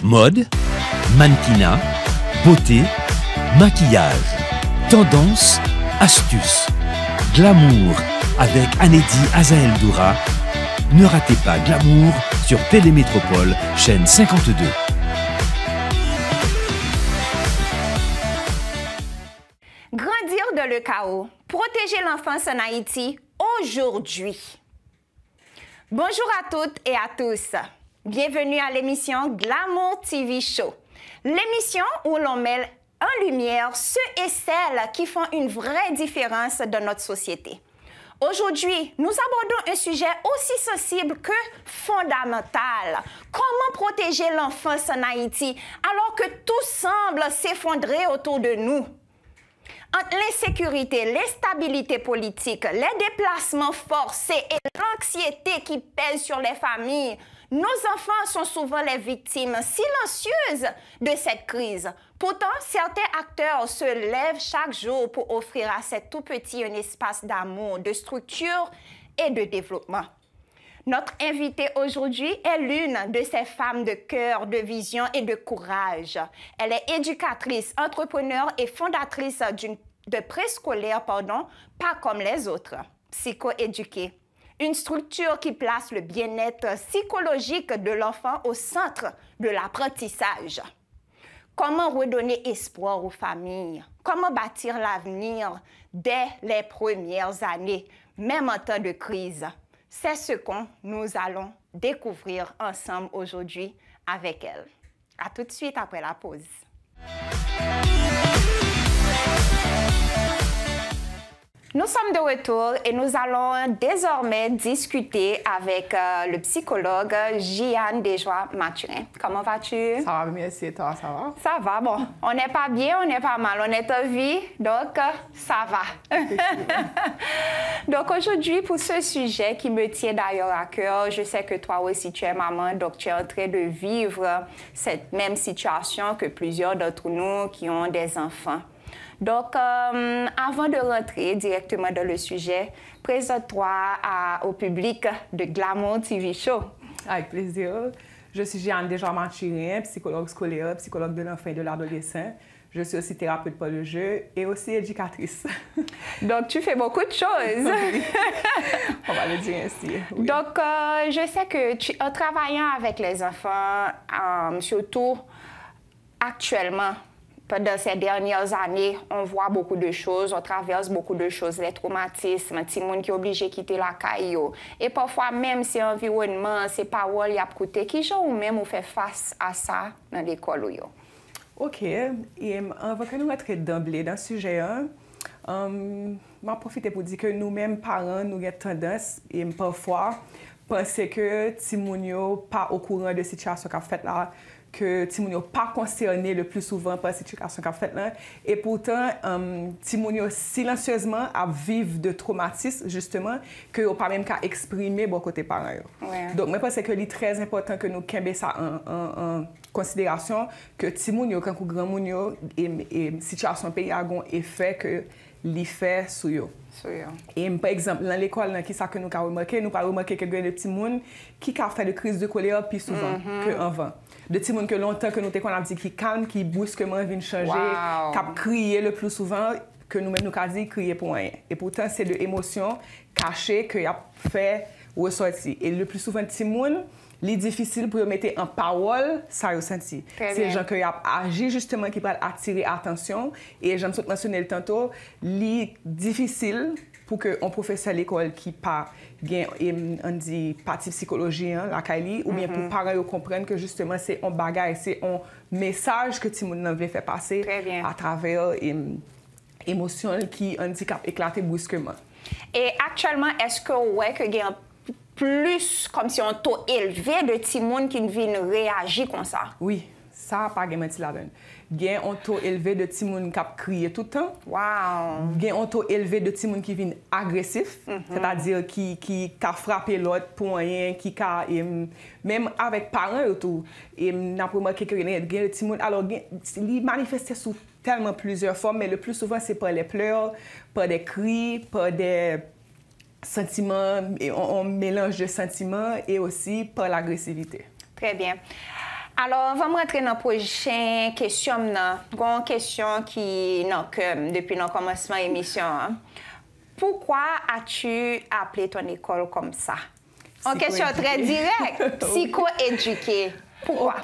Mode, mannequinat, beauté, maquillage, tendance, astuces, glamour avec Anédi Azael Doura. Ne ratez pas Glamour sur Télémétropole, chaîne 52. Grandir dans le chaos, protéger l'enfance en Haïti aujourd'hui. Bonjour à toutes et à tous. Bienvenue à l'émission Glamour TV Show. L'émission où l'on met en lumière ceux et celles qui font une vraie différence dans notre société. Aujourd'hui, nous abordons un sujet aussi sensible que fondamental. Comment protéger l'enfance en Haïti alors que tout semble s'effondrer autour de nous? Entre l'insécurité, l'instabilité politique, les déplacements forcés et l'anxiété qui pèsent sur les familles, nos enfants sont souvent les victimes silencieuses de cette crise. Pourtant, certains acteurs se lèvent chaque jour pour offrir à ces tout-petits un espace d'amour, de structure et de développement. Notre invitée aujourd'hui est l'une de ces femmes de cœur, de vision et de courage. Elle est éducatrice, entrepreneur et fondatrice de préscolaire, pas comme les autres, psychoéduquée. Une structure qui place le bien-être psychologique de l'enfant au centre de l'apprentissage. Comment redonner espoir aux familles? Comment bâtir l'avenir dès les premières années, même en temps de crise? C'est ce que nous allons découvrir ensemble aujourd'hui avec elle. À tout de suite après la pause. Nous sommes de retour et nous allons désormais discuter avec le psychologue Jeanne Desjoie-Mathurin. Comment vas-tu? Ça va, merci. Et toi, ça va? Ça va, bon. On n'est pas bien, on n'est pas mal. On est en vie, donc ça va. Donc aujourd'hui, pour ce sujet qui me tient d'ailleurs à cœur, je sais que toi aussi tu es maman, donc tu es en train de vivre cette même situation que plusieurs d'entre nous qui ont des enfants. Donc, avant de rentrer directement dans le sujet, présente-toi au public de Glamour TV Show. Avec plaisir. Je suis Jeanne Desjoie-Mathurin, psychologue scolaire, psychologue de l'enfant et de l'adolescent. Je suis aussi thérapeute pour le jeu et aussi éducatrice. Donc, tu fais beaucoup de choses. Oui. On va le dire ainsi. Oui. Donc, je sais que en travaillant avec les enfants, surtout actuellement, pendant ces dernières années, on voit beaucoup de choses, on traverse beaucoup de choses, les traumatismes, les gens qui sont obligés de quitter la caillou. Et parfois, même si l'environnement, ces paroles, y a coûté, qui sont ou même fait face à ça dans l'école? OK. Et avant que nous rentrions d'emblée dans ce sujet, je vais profiter pour dire que nous-mêmes, parents, nous avons tendance, et parfois, penser que Timounio pas au courant de cette situation qu'a faite là, que Timounio pas concerné le plus souvent par cette situation qu'a faite là, et pourtant Timounio silencieusement a vivre de traumatisme justement que n'a pas même qu'à exprimer bon côté parents. Ouais. Donc moi pense que c'est très important que nous kembe ça en considération que Timounio quand grand mounio et situation pays a gon effet que li fait sur yo. Et par exemple, dans l'école, qui ça que nous avons remarqué, nous avons remarqué que des petits gens qui ont fait de crise de colère plus souvent qu'avant. De petits gens que longtemps que nous avons dit qui calme, qui brusquement viennent changer, qui ont crié le plus souvent, que nous-mêmes nous avons dit crier pour rien. Et pourtant, c'est de émotions cachées qu'il a fait ressortir. Et le plus souvent, les petits gens, c'est difficile pour mettre en parole ça ressenti. C'est les gens qui ont agi justement qui peuvent attirer l'attention et j'aime mentionner tantôt, c'est difficile pour que un professeur à l'école qui pas bien on dit partie psychologie la Kaili ou bien pour parents comprendre que justement c'est un bagage, c'est un message que tout le monde veut faire passer à travers émotion qui handicap éclaté brusquement. Et actuellement, est-ce que il y a plus comme si on taux élevé de petits monde qui viennent réagir comme ça? Oui, ça pas de menti là-dedans. Il y a un taux élevé de petits monde qui crient tout le temps. Wow. Il y a un taux élevé de petits monde qui viennent agressifs, c'est-à-dire qui a frappé l'autre pour rien, qui a même avec parents autour. Et n'a pas remarqué que il y a des petits monde alors il manifeste sous tellement plusieurs formes, mais le plus souvent c'est par les pleurs, par des cris, par des sentiments, on mélange de sentiments et aussi par l'agressivité. Très bien. Alors, on va rentrer dans la prochaine question. Une question qui, depuis le commencement de l'émission. Pourquoi as-tu appelé ton école comme ça? En question très directe, psycho-éduquée. Pourquoi?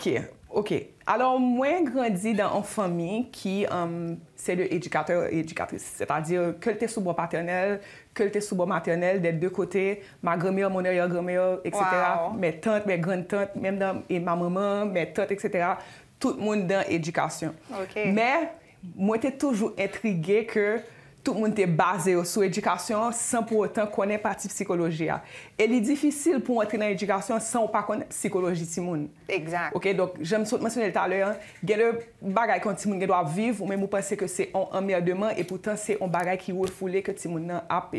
OK. Alors, moi, j'ai grandi dans une famille qui, c'est de éducateur et éducatrice. C'est-à-dire que tu es sous bois paternel, que tu es sous bois maternel, des deux côtés, ma grand-mère, mon arrière-grand-mère, etc. Wow. Mes tantes, mes grandes-tantes, même et ma maman, mes tantes, etc. Tout le monde dans l'éducation. Okay. Mais, moi, j'étais toujours intriguée que tout le monde est basé sur l'éducation sans pour autant connaître la partie psychologie. Et il est difficile pour entrer dans l'éducation sans pas connaître la psychologie de tout le monde. Exact. OK, donc, j'aime mentionner tout à l'heure, il y a le bagage que tout le monde doit vivre, ou même vous pensez que c'est un emmerdement, et pourtant, c'est un bagage qui est refoulé que tout le monde a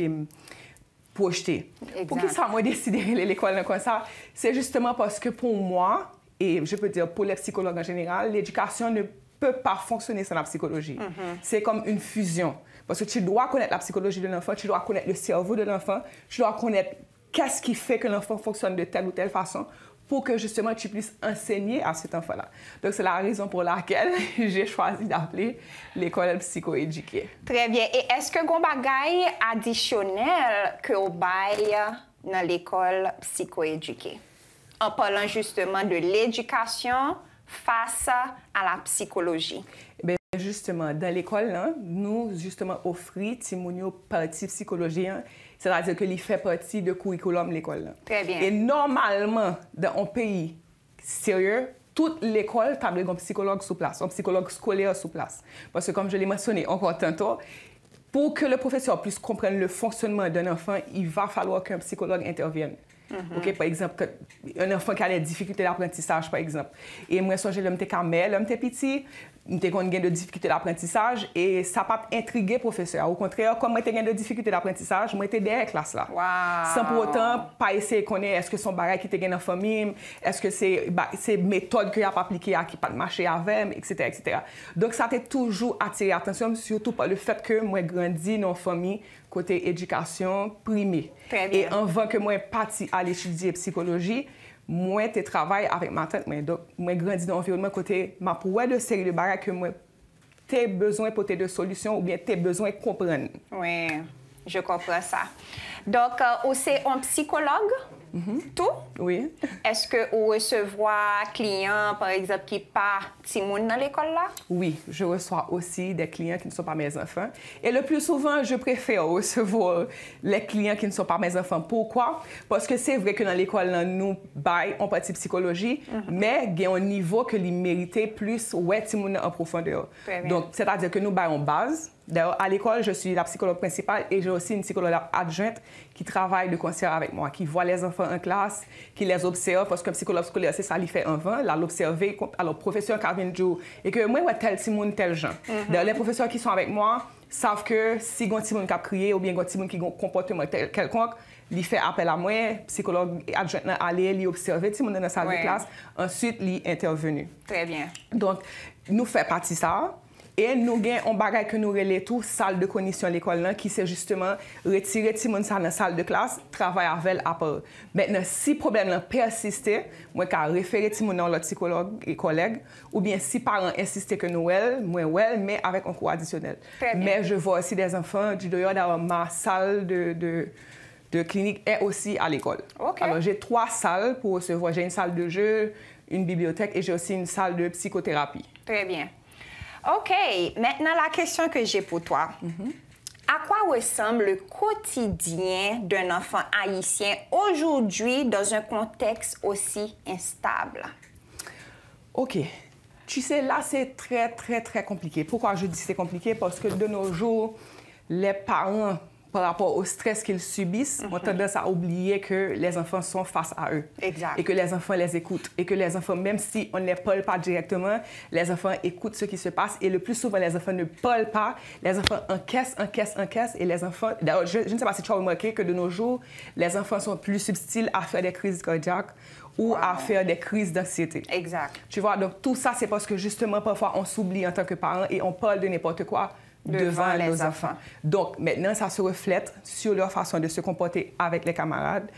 projeté. Exact. Pour qui ça m'a décidé d'aller à l'école comme ça? C'est justement parce que pour moi, et je peux dire pour les psychologues en général, l'éducation ne peut pas fonctionner sans la psychologie. C'est comme une fusion. Parce que tu dois connaître la psychologie de l'enfant, tu dois connaître le cerveau de l'enfant, tu dois connaître qu'est-ce qui fait que l'enfant fonctionne de telle ou telle façon pour que justement tu puisses enseigner à cet enfant-là. Donc c'est la raison pour laquelle j'ai choisi d'appeler l'école psychoéduquée. Très bien. Et est-ce que vous avez un bagage additionnel que vous avez dans l'école psychoéduquée? En parlant justement de l'éducation face à la psychologie. Bien, justement, dans l'école, nous, justement, offrons Timounio partie psychologie, c'est-à-dire que il fait partie du curriculum de l'école. Très bien. Et normalement, dans un pays sérieux, toute l'école a un psychologue sur place, un psychologue scolaire sur place. Parce que, comme je l'ai mentionné encore tantôt, pour que le professeur puisse comprendre le fonctionnement d'un enfant, il va falloir qu'un psychologue intervienne. OK, par exemple, un enfant qui a des difficultés d'apprentissage, par exemple. Et moi, j'ai l'homme camel, l'homme petit, j'ai de difficultés d'apprentissage et ça n'a pas intrigué le professeur. Au contraire, comme moi, j'ai de difficultés d'apprentissage, moi, j'étais derrière la classe là. Wow. Sans pour autant pas essayer de connaître est-ce que son bagage qui était dans la famille, est-ce que c'est méthode qu'il a pas appliquées qui pas marché avec, etc., etc. Donc, ça a toujours attiré l'attention, surtout par le fait que moi, grandi dans une famille côté éducation primée. Et avant que moi parti à l'étudier psychologie, moi je travaille avec ma tante, donc moi grandi dans un environnement côté ma pour de série de bagages que moi t'ai besoin pour de solutions ou bien t'ai besoin de comprendre. Oui, je comprends ça. Donc c'est un psychologue? Tout? Oui. Est-ce que vous recevez clients, par exemple, qui partent dans l'école là? Oui, je reçois aussi des clients qui ne sont pas mes enfants. Et le plus souvent, je préfère recevoir les clients qui ne sont pas mes enfants. Pourquoi? Parce que c'est vrai que dans l'école, nous baillons en partie psychologie, mais il y a un niveau que les méritait plus en profondeur. Donc, c'est-à-dire que nous baillons en base. D'ailleurs, à l'école, je suis la psychologue principale et j'ai aussi une psychologue adjointe qui travaille de concert avec moi, qui voit les enfants en classe, qui les observe, parce qu'un psychologue scolaire, c'est ça, il fait un vent, là, l'observer, alors le professeur qui vient de jouer, et que moi, tel Timon, tel gens. D'ailleurs, les professeurs qui sont avec moi savent que si un Timon qui a crié ou bien un Timon qui a un comportement quelconque, il fait appel à moi, psychologue adjointe, aller, lui observer Timon dans la salle de classe, ensuite, il est intervenu. Très bien. Donc, nous faisons partie de ça. Et nous avons un bagage que nous relèvons tout, salle de cognition à l'école, qui c'est justement retirer tout le monde dans la salle de classe, travailler avec elle à part. Maintenant, si le problème persiste, moi, je vais référer tout le monde à l'autre psychologue et collègue, ou bien si les parents insistent que nous, mais avec un cours additionnel. Mais je vois aussi des enfants du dehors dans ma salle de clinique est aussi à l'école. Okay. Alors, j'ai 3 salles pour recevoir. J'ai une salle de jeu, une bibliothèque et j'ai aussi une salle de psychothérapie. Très bien. OK. Maintenant, la question que j'ai pour toi. À quoi ressemble le quotidien d'un enfant haïtien aujourd'hui dans un contexte aussi instable? OK. Tu sais, là, c'est très, très, très compliqué. Pourquoi je dis que c'est compliqué? Parce que de nos jours, les parents, par rapport au stress qu'ils subissent, ont tendance à oublier que les enfants sont face à eux. Exact. Et que les enfants les écoutent. Et que les enfants, même si on ne les parle pas directement, les enfants écoutent ce qui se passe. Et le plus souvent, les enfants ne parlent pas. Les enfants encaissent. Et les enfants... D'ailleurs, je ne sais pas si tu as remarqué que de nos jours, les enfants sont plus subtils à faire des crises cardiaques ou à faire des crises d'anxiété. Exact. Tu vois, donc tout ça, c'est parce que justement, parfois, on s'oublie en tant que parent et on parle de n'importe quoi devant nos enfants. Donc, maintenant, ça se reflète sur leur façon de se comporter avec les camarades,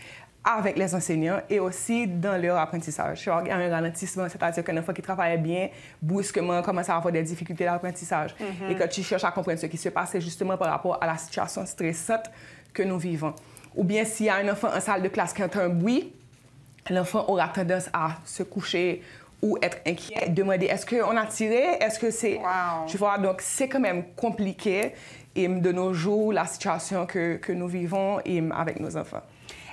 avec les enseignants et aussi dans leur apprentissage. Il y a un ralentissement, c'est-à-dire qu'un enfant qui travaille bien, brusquement, commence à avoir des difficultés d'apprentissage. Et quand tu cherches à comprendre ce qui se passe, c'est justement par rapport à la situation stressante que nous vivons. Ou bien s'il y a un enfant en salle de classe qui entend un bruit, l'enfant aura tendance à se coucher ou être inquiet, demander est-ce qu'on a tiré, est-ce que c'est... Wow. Tu vois, donc c'est quand même compliqué et de nos jours, la situation que nous vivons avec nos enfants.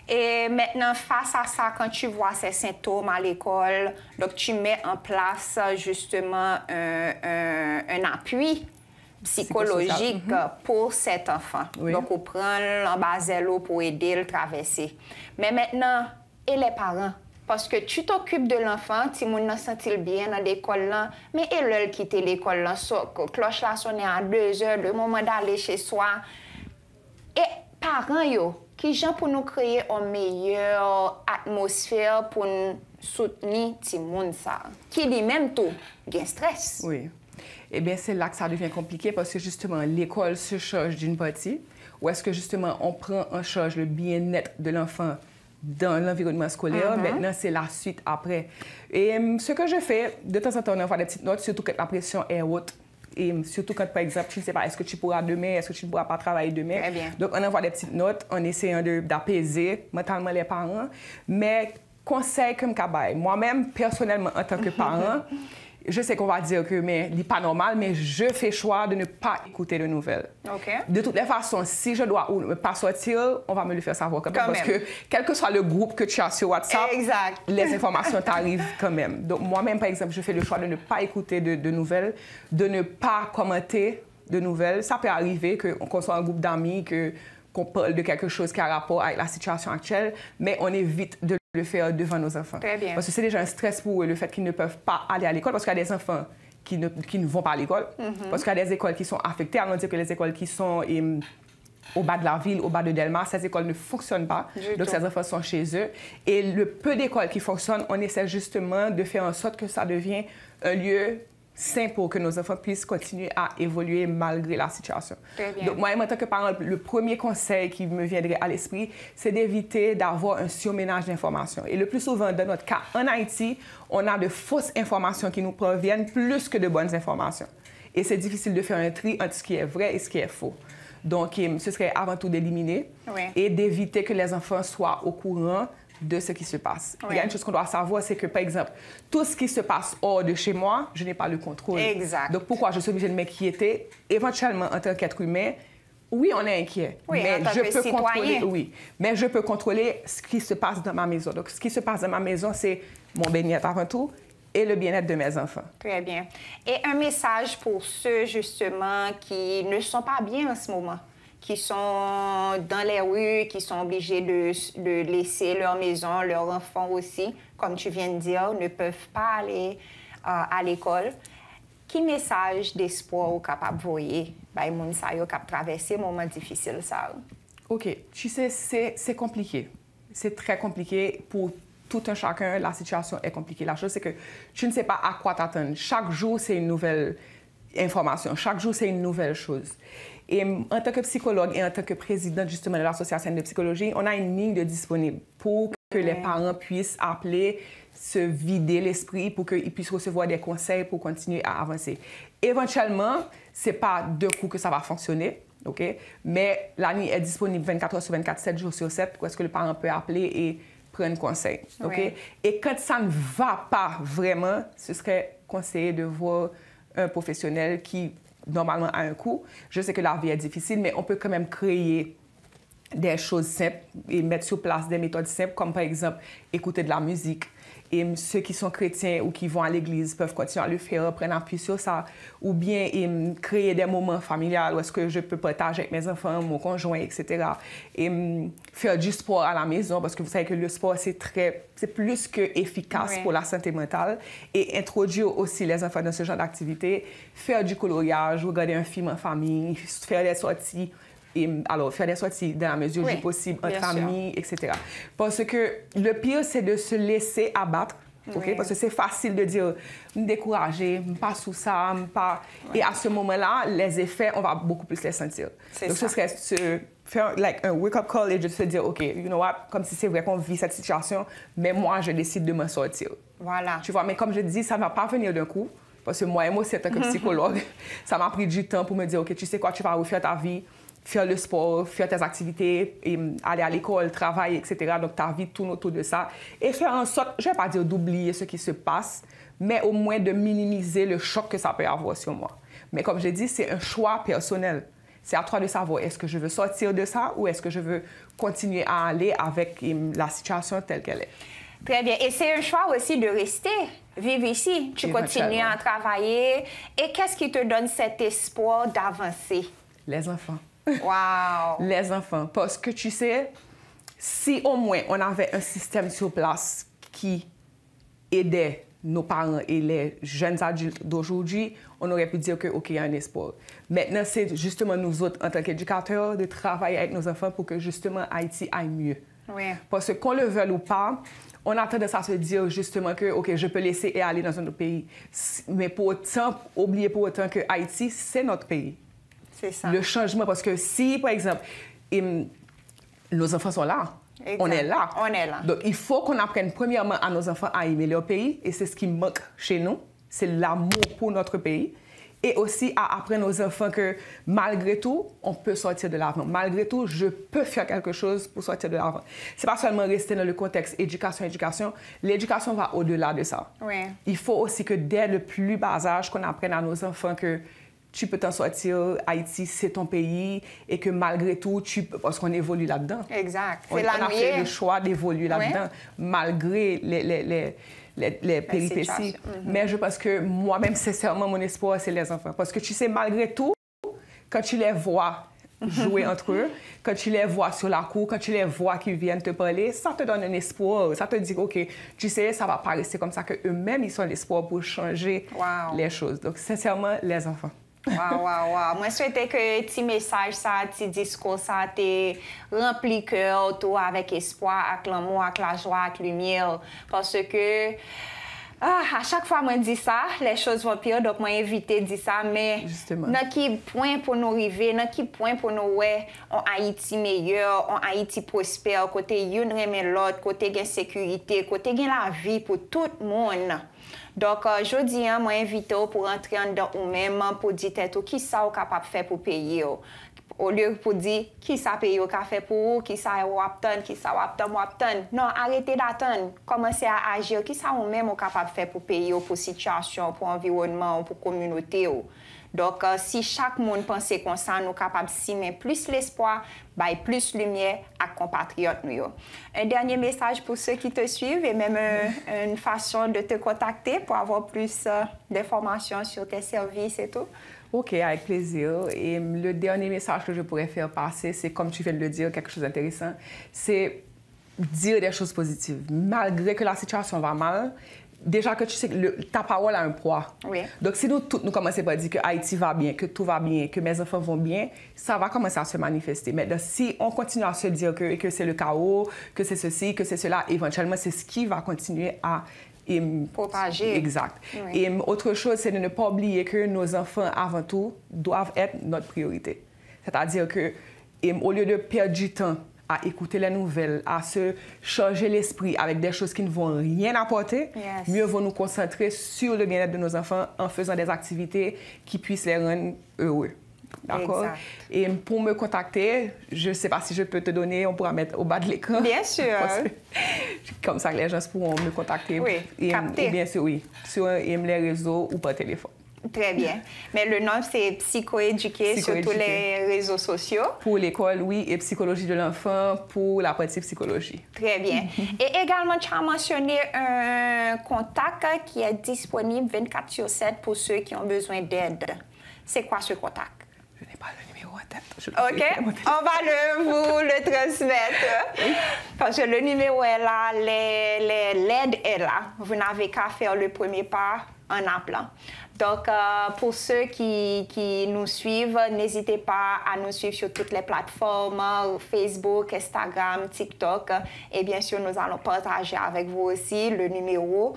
Et maintenant, face à ça, quand tu vois ces symptômes à l'école, donc tu mets en place justement un appui psychologique pour cet enfant. Oui. Donc, on prend l'embazelo pour aider à le traverser. Mais maintenant, et les parents? Parce que tu t'occupes de l'enfant, tu m'en senti bien dans l'école là, mais et l'heure quitter l'école là, cloche là sonne à 2 heures, le moment d'aller chez soi. Et parents yo, qui gens pour nous créer une meilleure atmosphère pour nous soutenir ti moun ça, qui lui-même tout gain stress. Oui. Eh bien, c'est là que ça devient compliqué parce que justement, l'école se charge d'une partie, ou est-ce que justement, on prend en charge le bien-être de l'enfant dans l'environnement scolaire. Maintenant, c'est la suite après. Et ce que je fais, de temps en temps, on envoie des petites notes, surtout quand la pression est haute. Et surtout quand, par exemple, tu ne sais pas, est-ce que tu pourras demain, est-ce que tu ne pourras pas travailler demain. Très bien. Donc, on envoie des petites notes en essayant d'apaiser mentalement les parents. Mais conseil comme Kabaye, moi-même, personnellement, en tant que parent, je sais qu'on va dire que mais n'est pas normal, mais je fais choix de ne pas écouter de nouvelles. OK. De toutes les façons, si je dois ou ne pas sortir, on va me le faire savoir quand même. Parce que quel que soit le groupe que tu as sur WhatsApp, exact, les informations t'arrivent quand même. Donc moi-même, par exemple, je fais le choix de ne pas écouter de nouvelles, de ne pas commenter de nouvelles. Ça peut arriver qu'on soit un groupe d'amis, qu'on parle de quelque chose qui a rapport avec la situation actuelle, mais on évite de le faire devant nos enfants. Très bien. Parce que c'est déjà un stress pour eux, le fait qu'ils ne peuvent pas aller à l'école, parce qu'il y a des enfants qui ne vont pas à l'école, parce qu'il y a des écoles qui sont affectées. Allons dire que les écoles qui sont au bas de la ville, au bas de Delma, ces écoles ne fonctionnent pas. Donc, ces enfants sont chez eux. Et le peu d'écoles qui fonctionnent, on essaie justement de faire en sorte que ça devienne un lieu sain pour que nos enfants puissent continuer à évoluer malgré la situation. Très bien. Donc, moi, en tant que parent, le premier conseil qui me viendrait à l'esprit, c'est d'éviter d'avoir un surménage d'informations. Et le plus souvent, dans notre cas, en Haïti, on a de fausses informations qui nous proviennent plus que de bonnes informations. Et c'est difficile de faire un tri entre ce qui est vrai et ce qui est faux. Donc, ce serait avant tout d'éliminer et d'éviter que les enfants soient au courant de ce qui se passe. Il y a une chose qu'on doit savoir, c'est que, par exemple, tout ce qui se passe hors de chez moi, je n'ai pas le contrôle. Exact. Donc, pourquoi je suis obligée de m'inquiéter? Éventuellement, en tant qu'être humain, oui, on est inquiet. Oui, mais en tant que citoyen. Mais je peux contrôler ce qui se passe dans ma maison. Donc, ce qui se passe dans ma maison, c'est mon bien-être avant tout et le bien-être de mes enfants. Très bien. Et un message pour ceux, justement, qui ne sont pas bien en ce moment, qui sont dans les rues, qui sont obligés de laisser leur maison, leurs enfants aussi, comme tu viens de dire, ne peuvent pas aller à l'école. Quel message d'espoir vous capable d'envoyer à les gens qui ont traversé un moment difficile ça? OK. Tu sais, c'est compliqué. C'est très compliqué pour tout un chacun. La situation est compliquée. La chose, c'est que tu ne sais pas à quoi t'attendre. Chaque jour, c'est une nouvelle information. Chaque jour, c'est une nouvelle chose. Et en tant que psychologue et en tant que présidente justement de l'Association de psychologie, on a une ligne de disponible pour que les parents puissent appeler, se vider l'esprit, pour qu'ils puissent recevoir des conseils pour continuer à avancer. Éventuellement, ce n'est pas d'un coup que ça va fonctionner, OK? Mais la ligne est disponible 24 heures sur 24, 7 jours sur 7, où est-ce que le parent peut appeler et prendre conseil, OK? Oui. Et quand ça ne va pas vraiment, ce serait conseillé de voir un professionnel qui normalement à un coût. Je sais que la vie est difficile, mais on peut quand même créer des choses simples et mettre sur place des méthodes simples, comme par exemple écouter de la musique. Et ceux qui sont chrétiens ou qui vont à l'église peuvent continuer à le faire, prendre appui sur ça. Ou bien créer des moments familiaux où est-ce que je peux partager avec mes enfants, mon conjoint, etc. Et faire du sport à la maison, parce que vous savez que le sport, c'est plus que efficace pour la santé mentale. Et introduire aussi les enfants dans ce genre d'activité. Faire du coloriage, regarder un film en famille, faire des sorties. Alors, faire des sorties dans la mesure du possible, entre amis, etc. Parce que le pire, c'est de se laisser abattre, okay? Parce que c'est facile de dire, me décourager, me pas sous ça, me pas... Et à ce moment-là, les effets, on va beaucoup plus les sentir. Donc, ce serait se faire un wake-up call et de se dire, OK, you know what, comme si c'est vrai qu'on vit cette situation, mais moi, je décide de m'en sortir. Voilà. Tu vois, mais comme je dis, ça ne va pas venir d'un coup. Parce que moi, en tant que psychologue, ça m'a pris du temps pour me dire, OK, tu sais quoi, tu vas refaire ta vie, faire le sport, faire tes activités, et aller à l'école, travailler, etc. Donc, ta vie tourne autour de ça. Et faire en sorte, je ne vais pas dire d'oublier ce qui se passe, mais au moins de minimiser le choc que ça peut avoir sur moi. Mais comme je dis, c'est un choix personnel. C'est à toi de savoir, est-ce que je veux sortir de ça ou est-ce que je veux continuer à aller avec la situation telle qu'elle est. Très bien. Et c'est un choix aussi de rester, vivre ici. Tu continues à travailler. Et qu'est-ce qui te donne cet espoir d'avancer? Les enfants. Wow! Les enfants. Parce que tu sais, si au moins on avait un système sur place qui aidait nos parents et les jeunes adultes d'aujourd'hui, on aurait pu dire que, OK, il y a un espoir. Maintenant, c'est justement nous autres, en tant qu'éducateurs, de travailler avec nos enfants pour que justement Haïti aille mieux. Oui. Parce que qu'on le veuille ou pas, on a tendance à se dire justement que, OK, je peux laisser et aller dans un autre pays. Mais pour autant, oublier pour autant que Haïti, c'est notre pays. C'est ça. Le changement, parce que si, par exemple, nos enfants sont là, exact. On est là. On est là. Donc, il faut qu'on apprenne premièrement à nos enfants à aimer leur pays, et c'est ce qui manque chez nous, c'est l'amour pour notre pays, et aussi à apprendre aux enfants que malgré tout, on peut sortir de l'avant. Malgré tout, je peux faire quelque chose pour sortir de l'avant. C'est pas seulement rester dans le contexte éducation. L'éducation va au-delà de ça. Oui. Il faut aussi que dès le plus bas âge, qu'on apprenne à nos enfants que tu peux t'en sortir, Haïti, c'est ton pays, et que malgré tout, parce qu'on évolue là-dedans. Exact. On a fait le choix d'évoluer là-dedans, malgré les péripéties. Mais je pense que moi-même, sincèrement, mon espoir, c'est les enfants. Parce que tu sais, malgré tout, quand tu les vois jouer entre eux, quand tu les vois sur la cour, quand tu les vois qui viennent te parler, ça te donne un espoir. Ça te dit, OK, tu sais, ça va pas rester comme ça, qu'eux-mêmes, ils sont l'espoir pour changer les choses. Donc, sincèrement, les enfants. Wow. Moi, je souhaitais que petit message, ça, petit discours, ça, te rempli cœur, tout avec espoir, avec l'amour, avec la joie, avec lumière. Parce que à chaque fois que je dis ça, les choses vont pire, donc je évite de dire ça. Mais dans quel point pour nous arriver, dans quel point pour nous ouais, en Haïti meilleur, en Haïti prospère, côté une remet l'autre, côté gain sécurité, côté gain la vie pour tout le monde. Donc, je dis, moi, invite pour entrer dans vous-même, pour dire qui ça vous capable de faire pour payer. Au lieu pour dire qui ça paye au café pour vous, qui ça vous attend, qui ça vous attend. Non, arrêtez d'attendre. Commencez à agir. Qui ça vous-même capable de faire pour payer, pour situation, pour environnement, pour communauté. Donc, si chaque monde pensait comme ça, nous sommes capables de s'aimer plus l'espoir, plus lumière à compatriotes. Un dernier message pour ceux qui te suivent et même une façon de te contacter pour avoir plus d'informations sur tes services et tout. OK, avec plaisir. Et le dernier message que je pourrais faire passer, c'est, comme tu viens de le dire, quelque chose d'intéressant, c'est dire des choses positives. Malgré que la situation va mal, déjà que tu sais que ta parole a un poids. Oui. Donc, si nous commençons par dire que Haïti va bien, que tout va bien, que mes enfants vont bien, ça va commencer à se manifester. Mais si on continue à se dire que c'est le chaos, que c'est ceci, que c'est cela, éventuellement, c'est ce qui va continuer à propager. Exact. Oui. Et autre chose, c'est de ne pas oublier que nos enfants, avant tout, doivent être notre priorité. C'est-à-dire que, au lieu de perdre du temps à écouter les nouvelles, à se charger l'esprit avec des choses qui ne vont rien apporter, mieux vaut nous concentrer sur le bien-être de nos enfants en faisant des activités qui puissent les rendre heureux. D'accord? Et pour me contacter, je ne sais pas si je peux te donner, on pourra mettre au bas de l'écran. Bien sûr. Comme ça que les gens pourront me contacter. Oui, capter. Bien sûr, oui. Sur les réseaux ou par téléphone. Très bien. Mais le nom, c'est Psychoéduquer sur tous les réseaux sociaux. Pour l'école, oui, et psychologie de l'enfant pour la partie psychologie. Très bien. Et également, tu as mentionné un contact qui est disponible 24/7 pour ceux qui ont besoin d'aide. C'est quoi ce contact? Je n'ai pas le numéro en tête. OK. On va vous le transmettre. Parce que le numéro est là, l'aide est là. Vous n'avez qu'à faire le premier pas en appelant. Donc, pour ceux qui nous suivent, n'hésitez pas à nous suivre sur toutes les plateformes, Facebook, Instagram, TikTok. Et bien sûr, nous allons partager avec vous aussi le numéro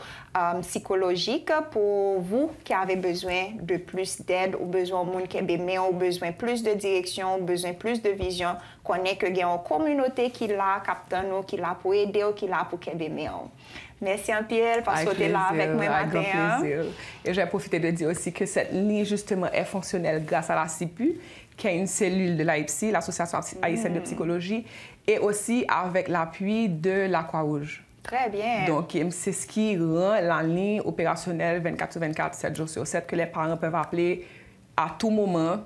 psychologique pour vous qui avez besoin de plus d'aide, ou besoin de monde qui est aimé, ou besoin plus de direction, ou besoin plus de vision. Connaît que il y a une communauté qui l'a capté nous, qui l'a pour aider, ou qui l'a pour qu'il aime. Merci un Pierre parce que tu es là avec moi matin. Plaisir. Et je vais profiter de dire aussi que cette ligne, justement, est fonctionnelle grâce à la CIPU, qui est une cellule de l'AIPSI, l'Association haïtienne de psychologie, et aussi avec l'appui de la Croix-Rouge. Très bien. Donc, c'est ce qui rend la ligne opérationnelle 24/24, 7 jours sur 7, que les parents peuvent appeler à tout moment,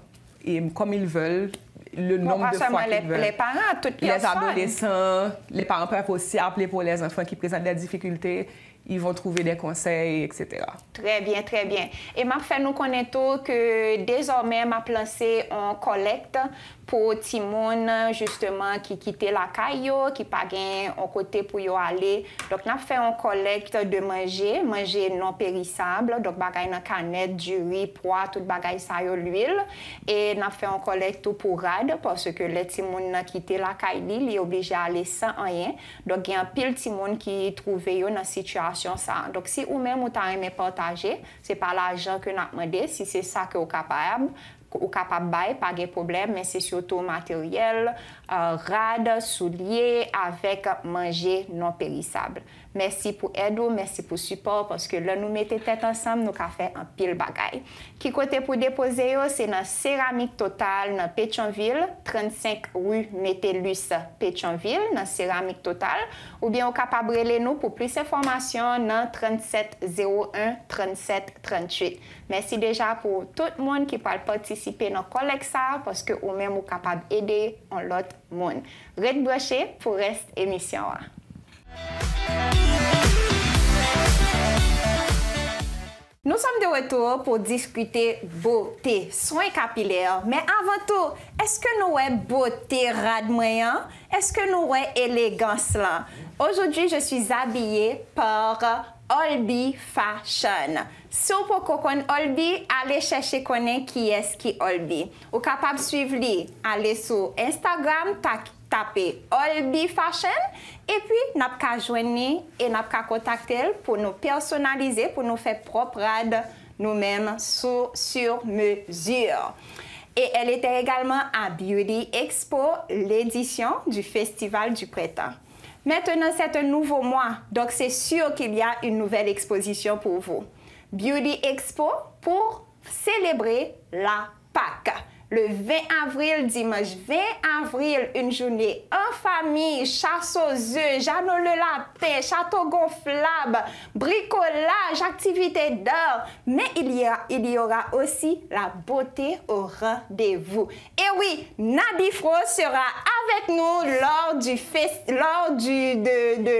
et comme ils veulent, le nombre de fois qu'ils veulent. Les parents, toutes les personnes. Les adolescents, les parents peuvent aussi appeler pour les enfants qui présentent des difficultés. Ils vont trouver des conseils, etc. Très bien, très bien. Et m'a fait nous connaître que désormais, m'a lancé en collecte pour Timon, justement, qui quittait la caillou, qui pas gain en côté pour y aller. Donc, n'a fait en collecte de manger non périssable. Donc, bagay dans canette, du riz, pois, tout bagay ça yo l'huile. Et n'a fait en collecte pour rad parce que les Timon quitté la caillou, il est obligé d'aller sans rien. Donc, il y a un pile Timon qui trouvait yo dans situation ça. Donc, si ou même ou t'as aimé partager, c'est pas l'argent que n'a demandé, si c'est ça que vous capable ou capable bail, pas de problème, mais c'est surtout matériel, rad, souliers avec manger non périssable. Merci pour aide, merci pour support, parce que là, nous mettons tête ensemble, nous avons fait un pile bagaille. Qui côté pour déposer, c'est dans Céramique Total, dans Pétionville, 35 rue Métellus, Pétionville, dans Céramique Total. Ou bien, vous capable de nous pour plus d'informations dans 37 01 37 38. Merci déjà pour tout le monde qui peut participer dans la collecte, parce que vous-même, vous capable d'aider l'autre monde. Restez branchés pour reste émission. Nous sommes de retour pour discuter beauté, soins capillaires. Mais avant tout, est-ce que nous avons beauté rad moyen? Est-ce que nous avons élégance là? Aujourd'hui, je suis habillée par Olby Fashion. Si vous pouvez connaître Olby, allez chercher connaître qui est qui Olby. Vous êtes capable de suivre lui, allez sur Instagram, tapez Olby Fashion et puis nous pouvons joindre et nous pouvons contacter pour nous personnaliser, pour nous faire propre rad nous-mêmes sur mesure. Et elle était également à Beauty Expo, l'édition du Festival du Printemps. Maintenant, c'est un nouveau mois, donc c'est sûr qu'il y a une nouvelle exposition pour vous. Beauty Expo pour célébrer la Pâques. Le 20 avril, dimanche 20 avril, une journée en famille, chasse aux œufs, Jeannot le lapin, château gonflable, bricolage, activité d'art. Mais il y aura aussi la beauté au rendez-vous. Et oui, Nabi Fro sera avec nous lors de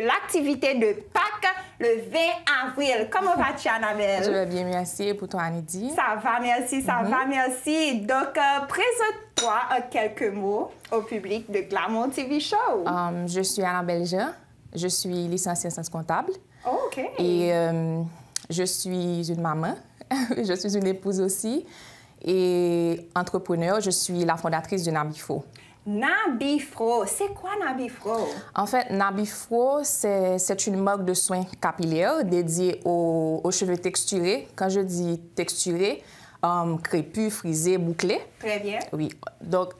l'activité de Pâques le 20 avril. Comment vas-tu, Annabelle? Je vais bien, merci. Pour toi, Anidi? Ça va, merci, ça va, merci. Donc, présente-toi en quelques mots au public de Glamour TV Show. Je suis Annabelle Jean. Je suis licenciée en sciences comptables. Oh, OK. Et je suis une maman. Je suis une épouse aussi. Et entrepreneur, je suis la fondatrice de Nabi Fro. Nabi Fro, c'est quoi Nabi Fro? En fait, Nabi Fro, c'est une marque de soins capillaires dédiée aux cheveux texturés. Quand je dis texturés, crépus, frisés, bouclés. Très bien. Oui. Donc,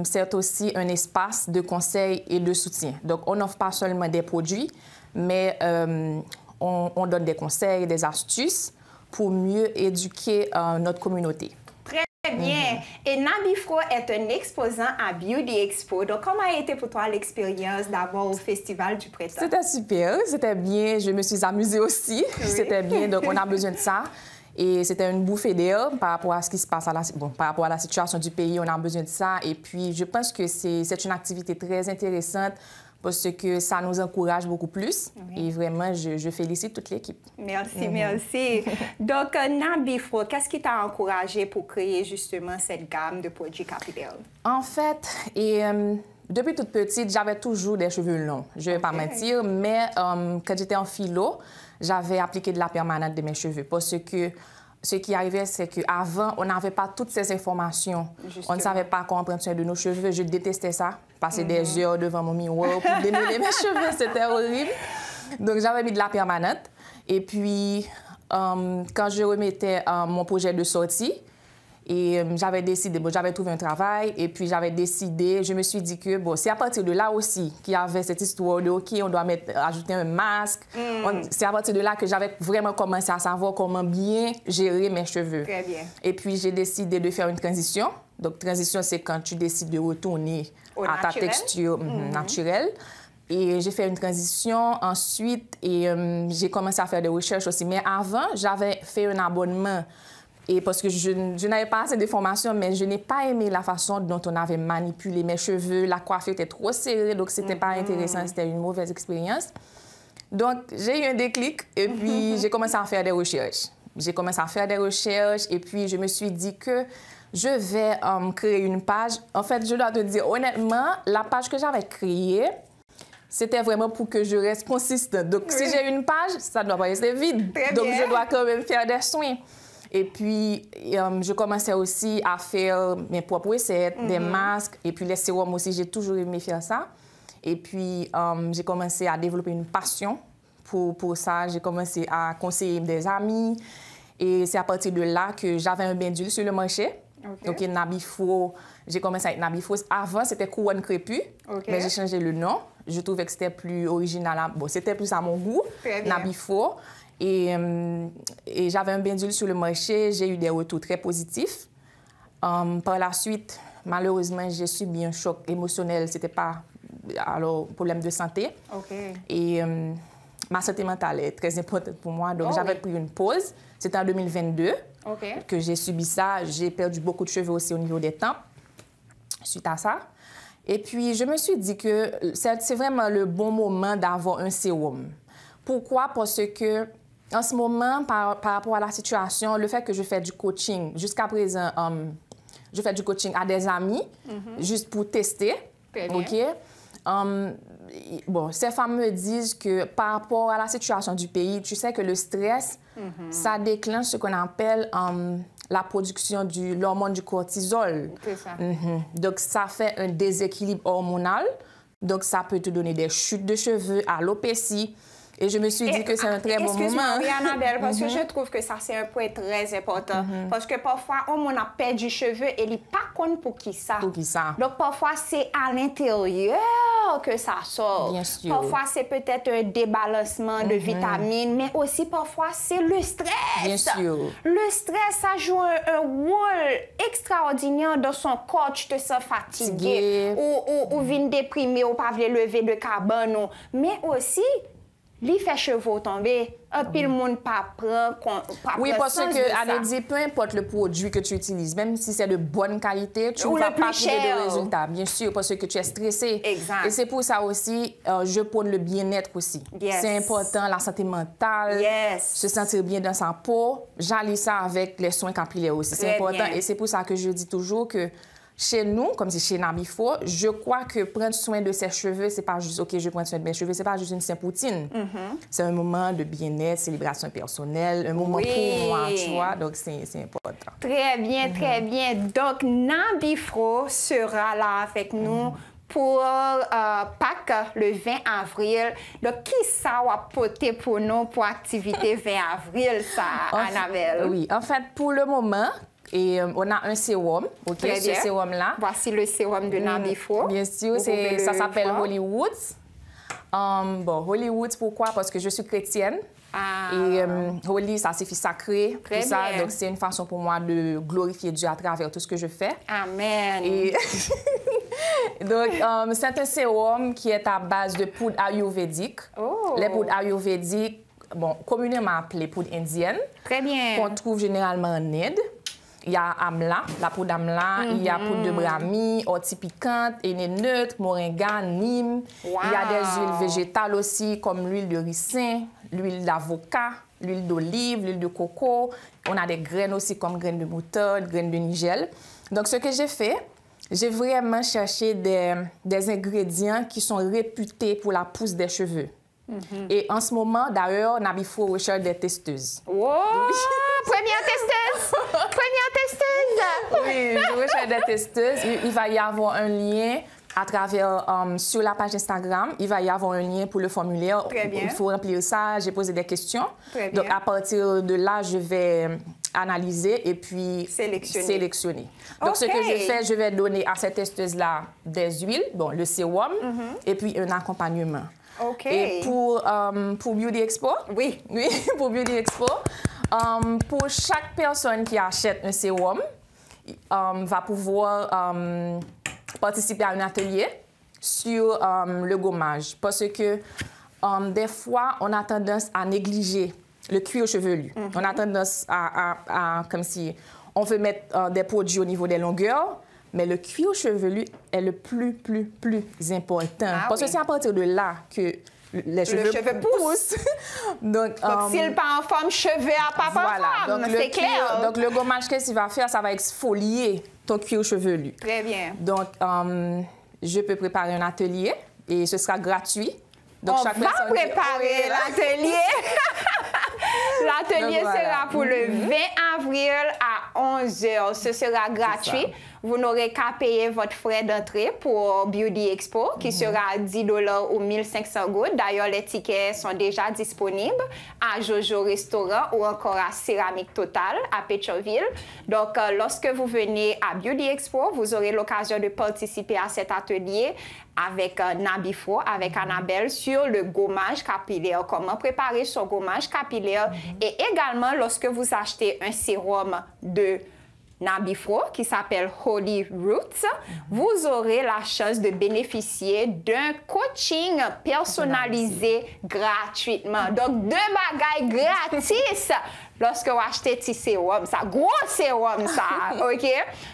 c'est aussi un espace de conseil et de soutien. Donc, on n'offre pas seulement des produits, mais on donne des conseils, des astuces pour mieux éduquer notre communauté. Très bien. Et Nabi Fro est un exposant à Beauty Expo. Donc, comment a été pour toi l'expérience d'avoir au Festival du Printemps? C'était super, c'était bien. Je me suis amusée aussi. Oui. C'était bien, donc on a besoin de ça. Et c'était une bouffée d'air par rapport à ce qui se passe, par rapport à la situation du pays, on a besoin de ça. Et puis, je pense que c'est une activité très intéressante parce que ça nous encourage beaucoup plus. Oui. Et vraiment, je félicite toute l'équipe. Merci, merci. Donc, Nabi Fro, qu'est-ce qui t'a encouragé pour créer justement cette gamme de produits capillaires? En fait, depuis toute petite, j'avais toujours des cheveux longs. Je ne vais pas mentir, mais quand j'étais en philo, j'avais appliqué de la permanente de mes cheveux parce que ce qui arrivait, c'est qu'avant, on n'avait pas toutes ces informations. Justement. On ne savait pas comment prendre soin de nos cheveux. Je détestais ça. Passer des heures devant mon miroir pour démêler mes cheveux, c'était horrible. Donc, j'avais mis de la permanente. Et puis, quand je remettais mon projet de sortie, et j'avais décidé, j'avais trouvé un travail, et puis j'avais décidé, je me suis dit que, c'est à partir de là aussi qu'il y avait cette histoire de, OK, on doit ajouter un masque. C'est à partir de là que j'avais vraiment commencé à savoir comment bien gérer mes cheveux. Très bien. Et puis, j'ai décidé de faire une transition. Donc, transition, c'est quand tu décides de retourner à ta texture naturelle. Et j'ai fait une transition ensuite, et j'ai commencé à faire des recherches aussi. Mais avant, j'avais fait un abonnement. Et parce que je n'avais pas assez de formation, mais je n'ai pas aimé la façon dont on avait manipulé mes cheveux. La coiffure était trop serrée, donc ce n'était pas intéressant. C'était une mauvaise expérience. Donc, j'ai eu un déclic et puis j'ai commencé à faire des recherches. Et puis je me suis dit que je vais créer une page. En fait, je dois te dire, honnêtement, la page que j'avais créée, c'était vraiment pour que je reste consistante. Donc, si j'ai une page, ça ne doit pas rester vide. Donc, je dois quand même faire des soins. Et puis, je commençais aussi à faire mes propres recettes, des masques, et puis les sérums aussi, j'ai toujours aimé faire ça. Et puis, j'ai commencé à développer une passion pour ça. J'ai commencé à conseiller des amis. Et c'est à partir de là que j'avais un bain d'huile sur le marché. Donc, Nabifro, j'ai commencé avec Nabifro. Avant, c'était Couronne Crépue, mais j'ai changé le nom. Je trouvais que c'était plus original. Bon, c'était plus à mon goût, Nabifro. Et j'avais un bain d'huile sur le marché. J'ai eu des retours très positifs. Par la suite, malheureusement, j'ai subi un choc émotionnel. C'était pas problème de santé. Et ma santé mentale est très importante pour moi. Donc, j'avais pris une pause. C'était en 2022 que j'ai subi ça. J'ai perdu beaucoup de cheveux aussi au niveau des tempes suite à ça. Et puis, je me suis dit que c'est vraiment le bon moment d'avoir un sérum. Pourquoi? Parce que en ce moment, par rapport à la situation, le fait que je fais du coaching, jusqu'à présent, je fais du coaching à des amis, juste pour tester. Ces femmes me disent que par rapport à la situation du pays, tu sais que le stress, ça déclenche ce qu'on appelle la production de l'hormone du cortisol. C'est ça. Donc, ça fait un déséquilibre hormonal. Donc, ça peut te donner des chutes de cheveux, alopécie. Et je me suis dit que c'est un très bon moment. Excuse-moi, Annabelle, parce que je trouve que ça, c'est un point très important. Parce que parfois, on a perdu du cheveux et il n'est pas connu pour qui ça. Pour qui ça. Donc, parfois, c'est à l'intérieur que ça sort. Bien sûr. Parfois, c'est peut-être un débalancement de vitamines, mais aussi parfois, c'est le stress. Bien sûr. Le stress, ça joue un rôle extraordinaire dans son corps. Tu te sens fatigué, ou vine déprimé, ou pas lever de carbone. Mais aussi, li fait cheveux tomber, puis le monde pas prend. Oui, parce que, Anne dit, peu importe le produit que tu utilises, même si c'est de bonne qualité, tu ne vas pas trouver de résultats. Bien sûr, parce que tu es stressé. Exact. Et c'est pour ça aussi, je prône le bien-être aussi. C'est important, la santé mentale, se sentir bien dans sa peau. J'allie ça avec les soins capillaires aussi. C'est important. Et c'est pour ça que je dis toujours que chez nous, comme c'est chez Nabifro, je crois que prendre soin de ses cheveux, c'est pas juste, OK, je prends soin de mes cheveux, c'est pas juste une simple routine. C'est un moment de bien-être, célébration personnelle, un moment pour moi, tu vois, donc c'est important. Très bien, très bien. Donc, Nabifro sera là avec nous pour Pâques, le 20 avril. Donc, qui ça va porter pour nous pour l'activité 20 avril, ça, Annabelle? Oui, en fait, pour le moment, et on a un sérum, ce sérum-là. Voici le sérum de Nabifro. Bien sûr, ça s'appelle Hollywood. Hollywood, pourquoi? Parce que je suis chrétienne. Et Holy, ça signifie sacré. Très bien. Donc, c'est une façon pour moi de glorifier Dieu à travers tout ce que je fais. Amen. Et donc, c'est un sérum qui est à base de poudre ayurvédique. Les poudres ayurvédiques, communément appelées poudres indiennes. Très bien. Qu'on trouve généralement en Inde. Il y a amla, la poudre d'amla, il y a poudre de brahmi, ortie piquante, henné neutre, moringa, nîmes. Il y a des huiles végétales aussi, comme l'huile de ricin, l'huile d'avocat, l'huile d'olive, l'huile de coco. On a des graines aussi, comme graines de moutarde, graines de nigel. Donc, ce que j'ai fait, J'ai vraiment cherché des ingrédients qui sont réputés pour la pousse des cheveux. Et en ce moment, d'ailleurs, Nabifro recherche des testeuses. Wow! Première testeuse! Première testeuse! Oui, je recherche des testeuses. Il va y avoir un lien à travers, sur la page Instagram, il va y avoir un lien pour le formulaire. Très bien. Il faut remplir ça. J'ai posé des questions. Très bien. Donc, à partir de là, je vais analyser et puis sélectionner. Donc, ce que je fais, je vais donner à cette testeuse-là des huiles, bon, le sérum, et puis un accompagnement. OK. Et pour Beauty Expo, oui, pour Beauty Expo, pour chaque personne qui achète un sérum, va pouvoir participer à un atelier sur le gommage. Parce que des fois, on a tendance à négliger le cuir chevelu. On a tendance à comme si on veut mettre des produits au niveau des longueurs, mais le cuir chevelu est le plus important. Parce que c'est à partir de là que les cheveux poussent. Donc s'il pas en forme, cheveux à papa femme, c'est clair. Donc, le gommage, qu'est-ce qu'il va faire? Ça va exfolier ton cuir chevelu. Très bien. Donc, je peux préparer un atelier et ce sera gratuit. Donc, on va préparer l'atelier. L'atelier sera pour le 20 avril à 11h. Ce sera gratuit. Vous n'aurez qu'à payer votre frais d'entrée pour Beauty Expo, qui sera à $10 ou 1500 gouttes. D'ailleurs, les tickets sont déjà disponibles à Jojo Restaurant ou encore à Céramique Total à Pétionville. Donc, lorsque vous venez à Beauty Expo, vous aurez l'occasion de participer à cet atelier avec Nabifro, avec Annabelle, sur le gommage capillaire, comment préparer son gommage capillaire. Et également, lorsque vous achetez un sérum de Nabifro qui s'appelle Holy Roots, vous aurez la chance de bénéficier d'un coaching personnalisé gratuitement. Donc, 2 bagailles gratis lorsque vous achetez petit sérum, ça, gros sérum, ça, OK?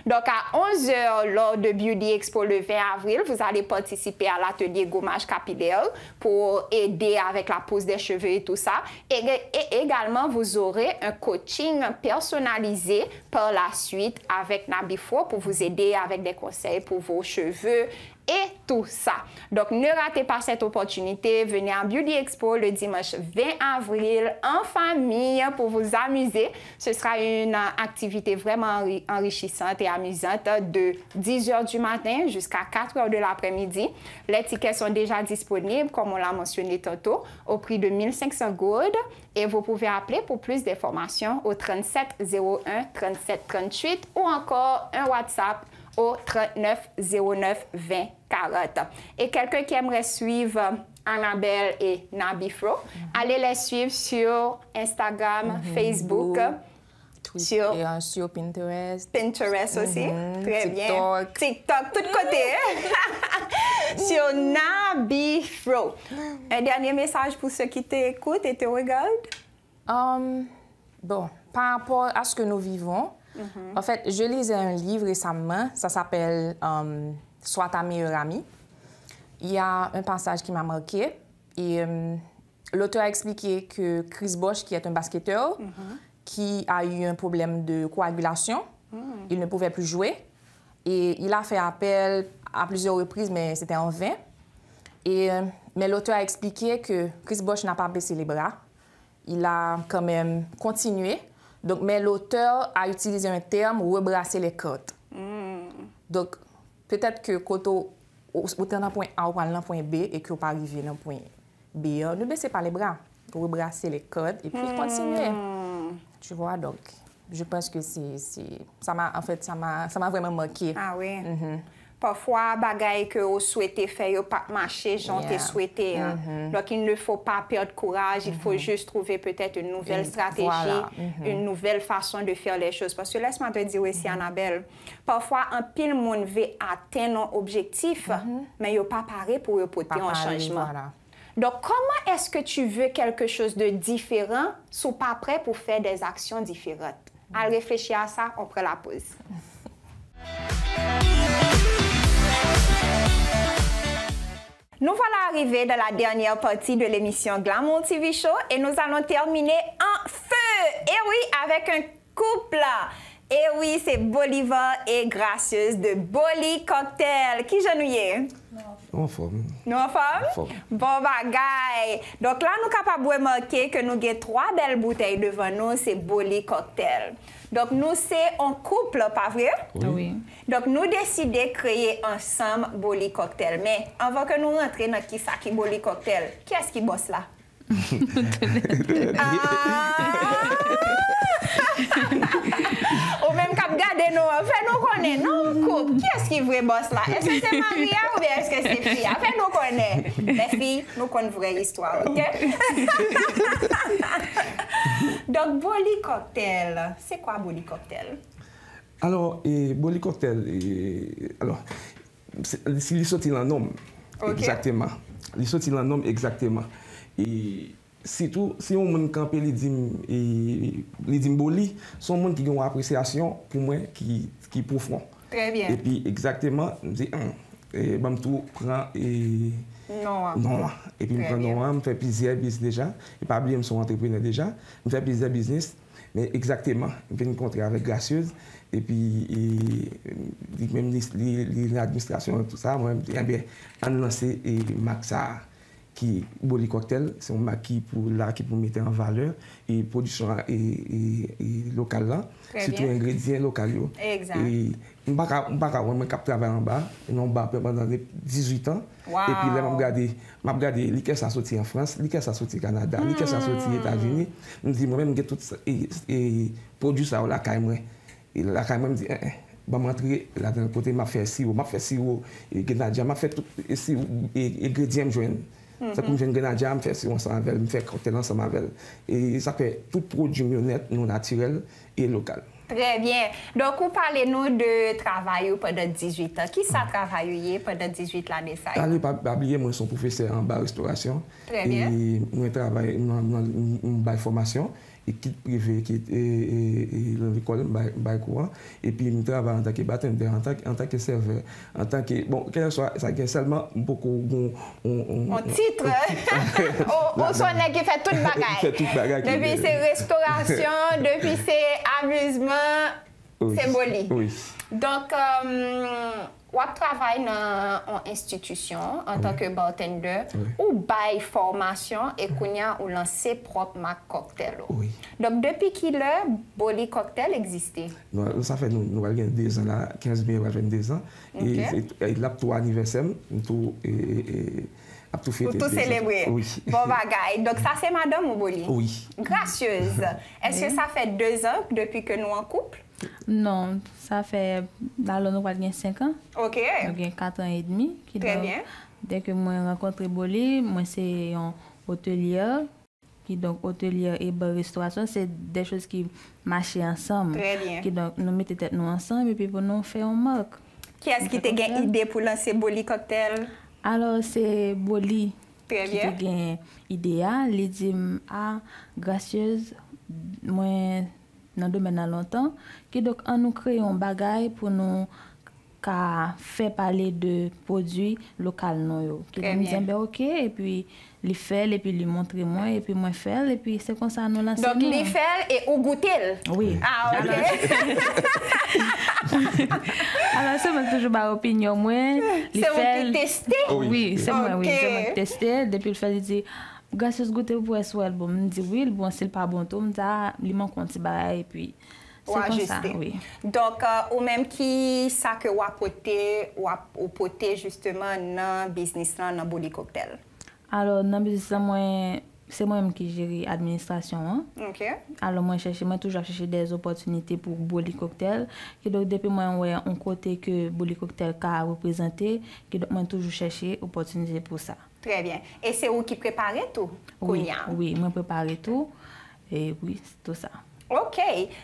Donc, à 11h, lors de Beauty Expo le 20 avril, vous allez participer à l'atelier gommage capillaire pour aider avec la pose des cheveux et tout ça. Et également, vous aurez un coaching personnalisé par la suite avec Nabifro pour vous aider avec des conseils pour vos cheveux et tout ça. Donc, ne ratez pas cette opportunité. Venez à Beauty Expo le dimanche 20 avril en famille pour vous amuser. Ce sera une activité vraiment enrichissante et amusante de 10h du matin jusqu'à 4h de l'après-midi. Les tickets sont déjà disponibles, comme on l'a mentionné tantôt, au prix de 1500 gouttes. Et vous pouvez appeler pour plus d'informations au 37 01 37 38 ou encore un WhatsApp au 39 09 20 40. Et quelqu'un qui aimerait suivre Annabelle et Nabifro, allez les suivre sur Instagram, Facebook, sur Pinterest. Pinterest aussi, très TikTok. bien. TikTok, tout côté. Sur Nabifro. Un dernier message pour ceux qui t'écoutent et te regardent? Bon, par rapport à ce que nous vivons, en fait, je lisais un livre récemment, ça s'appelle « Sois ta meilleure amie ». Il y a un passage qui m'a marqué et l'auteur a expliqué que Chris Bosh, qui est un basketteur, qui a eu un problème de coagulation, il ne pouvait plus jouer et il a fait appel à plusieurs reprises, mais c'était en vain. Mais l'auteur a expliqué que Chris Bosh n'a pas baissé les bras, il a quand même continué. Donc, mais l'auteur a utilisé un terme « rebrasser les côtes ». Donc, peut-être que quand vous êtes dans le point A ou dans le point B et que vous pas arrivé dans le point B, ne baissez pas les bras, rebrasser les côtes et puis continuer. Tu vois, donc, je pense que ça m'a vraiment marqué. Ah oui. Parfois, bagaille que vous souhaitez faire, vous pas marcher, j'en t'ai souhaité. Donc, il ne faut pas perdre courage, il faut juste trouver peut-être une nouvelle stratégie, une nouvelle façon de faire les choses. Parce que laisse-moi te dire aussi, Annabelle, parfois, un pile monde veut atteindre un objectif, mais il n'est pas paré pour porter un changement. Voilà. Donc, comment est-ce que tu veux quelque chose de différent, si pas prêt pour faire des actions différentes? À réfléchir à ça, on prend la pause. Nous voilà arrivés dans la dernière partie de l'émission Glamour TV Show et nous allons terminer en feu. Et oui, avec un couple Et oui, c'est Bolivar et Gracieuse de Boli Cocktail. Qui j'ennuie? En forme. Nous en forme? Bon bagay. Donc là, nous sommes capables de remarquer que nous avons 3 belles bouteilles devant nous, c'est Boli Cocktail. Donc nous, c'est un couple, pas vrai? Oui. Donc nous décidons de créer ensemble Boli Cocktail. Mais avant que nous rentrions dans qui ça qui Boli Cocktail, qui est-ce qui bosse là? Ou même qu'à regarder nous, fais-nous connaître, non, couple, qui est-ce qui est vrai boss là? Est-ce que c'est Maria ou bien est-ce que c'est Fia? Fais-nous connaître. Les filles, nous connaissons vraie histoire, ok? Donc, Boli Cocktail, c'est quoi Boli Cocktail? Alors, Boli Cocktail, alors, si il sorti le nom, exactement. Il sorti le nom exactement. Et surtout, si on m'a campé les dîmes Boli, sont gens qui ont une appréciation pour moi qui profond. Très bien. Et puis, exactement, je me dis, je tout prend non. Et puis, je prends non, je fais plusieurs business déjà. Et pas oublier, je suis entrepreneur déjà. Je fais plusieurs business. Mais exactement, je viens de rencontrer avec Gracieuse. Et puis, même l'administration, tout ça, moi, je bien lancé Maxa. Qui Boli Cocktail, c'est un maquis pour mettre en valeur et production locale là, surtout ingrédients locaux. Exact. Et je ne vais pas travailler en bas, non bas pendant 18 ans. Wow. Et puis là, je regarde liqueur ça sorti en France, liqueur ça sorti au Canada, liqueur ça sorti aux États-Unis. Je me dis moi-même j'ai tout ça et produit ça là quand même. Et là quand même me dit je vais rentrer là dans le côté m'a fait sirop et grenadier, m'a fait tout et ingrédients joindre. Ça comme jeune grenadier, je fais sirop ensemble avec, je fais cocktail ensemble avec. Et ça fait tout produit honnête, non naturel et local. Très bien. Donc, vous parlez-nous de travail pendant 18 ans. Qui ça travaille pendant 18 ans de ça? Allez, pas oublier, moi, je suis professeur en bar-restauration. Très bien. Et moi, je travaille dans une formation, équipe privée qui est l'école, courant. Et puis, je travaille en tant que bartender, en tant que serveur, en tant que. Bon, quel soit, ça gagne seulement beaucoup. On titre. On sonne qui fait toute bagaille. Depuis c'est restauration, depuis c'est amusement, c'est Boli. Oui. Donc, on travaille dans une institution en tant que bartender ou bail formation et qu'on a ou lancé propre marque cocktail. Oui. Donc, depuis qu'il a Boli Cocktail existé? Ça fait nous avons 2 ans là, 15 mai, 22 ans. Et il a tout anniversaire, tout pour tout célébrer. Oui. Bon bagaille. Donc ça c'est Madame ou Boli? Oui. Gracieuse. Est-ce que ça fait 2 ans depuis que nous en couple? Non, ça fait, dans le nous avons 5 ans. OK. Nous avons 4 ans et demi. Très bien. Dès que moi j'ai rencontré Boli, moi c'est un hôtelier. Qui donc hôtelier et restauration, c'est des choses qui marchent ensemble. Très bien. Qui donc nous mettons tête nous ensemble et puis pour nous faire une marque. Qui est-ce qui t'a une idée pour lancer Boli Cocktail? Alors, c'est Boli qui a une idée. Il dit Gracieuse, moi, dans le domaine à longtemps, qui donc on nous crée un bagage pour nous faire parler de produits locaux. Qui nous dit, OK, et puis il fait, et puis il montre moi, et puis moi faire, et puis c'est comme ça nous lançons. Donc, il fait et on goûte. Oui. Ah, OK. Alors, c'est moi toujours ma opinion. C'est vous qui testez? Oui, c'est moi, oui. C'est moi qui testez. Depuis le fait, il dit, Gracieuse goûter pour être bon. Je me dis, oui, bon, c'est pas bon tout. Je me dis, il manque un petit bail, et puis. C'est comme ça, oui. Donc, ou même qui ça que vous portez justement dans le business, dans Boli Cocktail? Alors, dans le business, c'est moi-même qui gère l'administration. Hein? OK. Alors, moi, toujours chercher des opportunités pour Boli Cocktail. Et donc, depuis moi, ouais, un côté que Boli Cocktail a représenté, que donc, moi, toujours chercher opportunité pour ça. Très bien. Et c'est vous qui préparez tout? Oui, moi, prépare tout. Et oui, c'est tout ça. OK.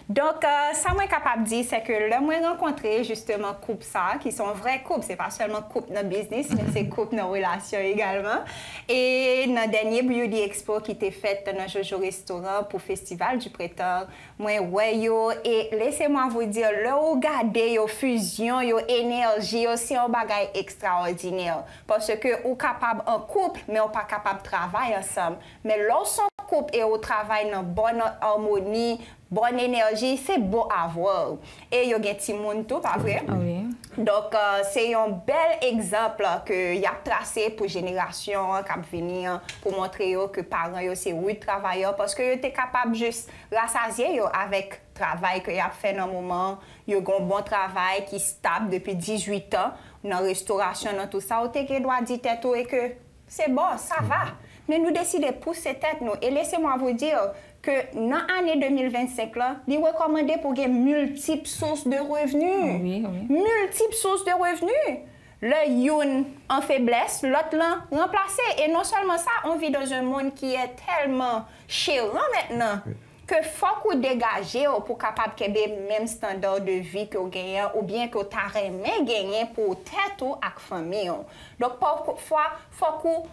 Donc, ça, moi, capable de dire, c'est que là, moi, rencontré justement couple ça, qui sont vrais couples. C'est pas seulement couple dans le business, mais c'est couple dans la relation également. Et dans le dernier Beauty Expo qui était fait dans Jojo Restaurant pour Festival du Printemps, moi, ouais, yo, et laissez-moi vous dire, là, regardez, yo, fusion, yo, énergie, c'est un bagage extraordinaire. Parce que, vous capable en couple, mais on pas capable de travailler ensemble. Mais lorsqu'on couple et au travail dans bonne harmonie, bonne énergie, c'est beau à voir. Et il y a des petits monde tout, pas vrai? Oui. Donc, c'est un bel exemple que y a tracé pour génération qui venir pour montrer que parents c'est oui travailleurs parce que étaient capable juste rassasier avec travail que y a fait dans le moment, y a un bon travail qui stable depuis 18 ans dans la restauration dans tout ça, on doit dire tête et que c'est bon, ça va. Mais nous décidons de pousser tête nous et laissez-moi vous dire que dans l'année 2025, il est recommandé pour gagner multiples sources de revenus. Oui. Multiples sources de revenus. Le youn en faiblesse, l'autre là remplacé. Et non seulement ça, on vit dans un monde qui est tellement chérant maintenant que faut qu'on dégage pour capable de le même standard de vie que vous gagnez ou bien que vous avez gagné pour tête ou avec famille. Donc parfois, faut qu'on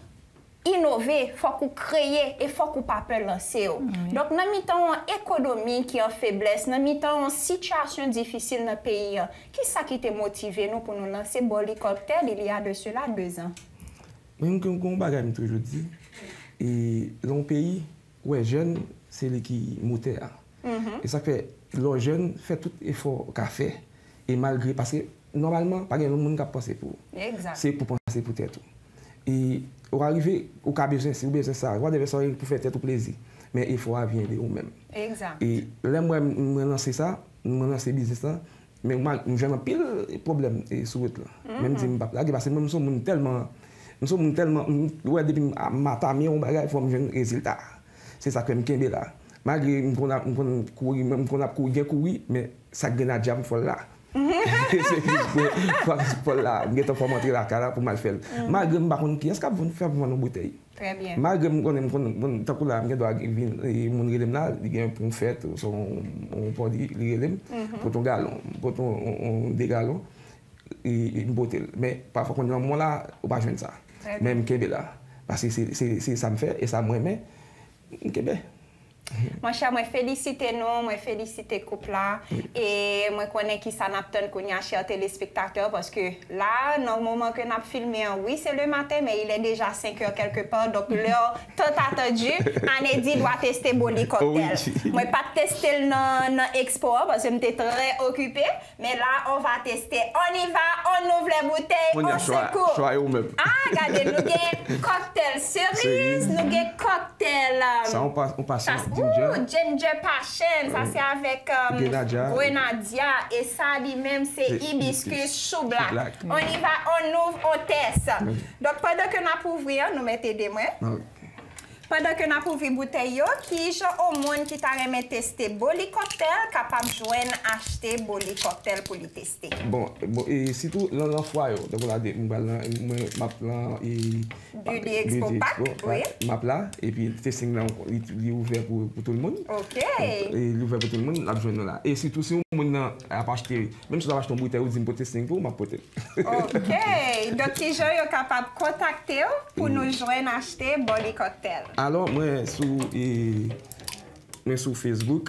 innover, faut qu'on crée et faut qu'on pas peur lancer. Donc dans mi-temps économie qui est en faiblesse, dans mi-temps situation difficile dans le pays, qui ça qui t'a motivé nous pour nous lancer Boli Cocktail il y a de cela 2 ans? Même que on bagaille toujours dit et dans le pays ouais jeune c'est lui qui moteur. Et ça fait le jeune fait tout effort qu'a fait et malgré parce que normalement pas grand monde qui penser pour. Exact. C'est pour penser pour tête. Et au arriver au cas besoin si vous besoin ça, vous devez sortir pour faire tête au plaisir. Mais il faut vient de vous-même. Exact. Et là moi me lancer ça, me lancer business là, mais moi j'ai un pile problème sur route là. Même si pas là parce que nous sommes tellement ouais depuis matin mais on bagage faut me résultat. C'est ça que me kembe là. Malgré qu'on a courir même qu'on a courir mais ça grenade jam faut là. C'est pour là, il faut montrer la cara pour mal faire. Malgré par contre qui est-ce qu'on va faire pour une bouteille? Très bien. Malgré qu'on tant que là, il doit venir mon relève là, il y a une fête on produit le relève pour ton galon, pour ton des galons et une bouteille. Mais parfois quand on est là, on pas joindre ça. Même Québec là parce que c'est ça me fait et ça moi mais Québec. Mon cher, moi félicite nous, moi félicite couple là et moi connais qui ça n'attend qu'on y a chers téléspectateurs parce que là dans le moment que n'a filmé oui, c'est le matin mais il est déjà 5 heures quelque part donc l'heure tant attendu, Anedi doit tester Boli Cocktail. Moi pas tester dans expo parce que j'étais très occupée mais là on va tester. On y va, on ouvre les bouteilles, on secoue. Ah, regardez, nous avons cocktail cerise, nous avons cocktail ça on passe ginger passion, ça c'est avec Grenadia et ça lui-même c'est hibiscus chou black. On y va, on ouvre, on teste. Donc pendant que nous ouvrir, nous mettons des mains. Pendant que nous ouvrons bouteille, qui genre au monde qui t'a remis tester Boli Cocktail, capable de joindre acheter Boli Cocktail pour les tester. Bon et surtout dans foire, donc on a des map plan et Beauty Expo Pack, oui. Map là et puis testing là il est ouvert pour tout le monde. OK. Et il est ouvert pour tout le monde, on a joindre là. Et surtout si on monde a acheter, même si on achète une bouteille ou dit pour testing pour m'a porter. OK. Donc les gens sont capables de contacter pour nous joindre acheter Boli Cocktail. Alors, moi sur Facebook,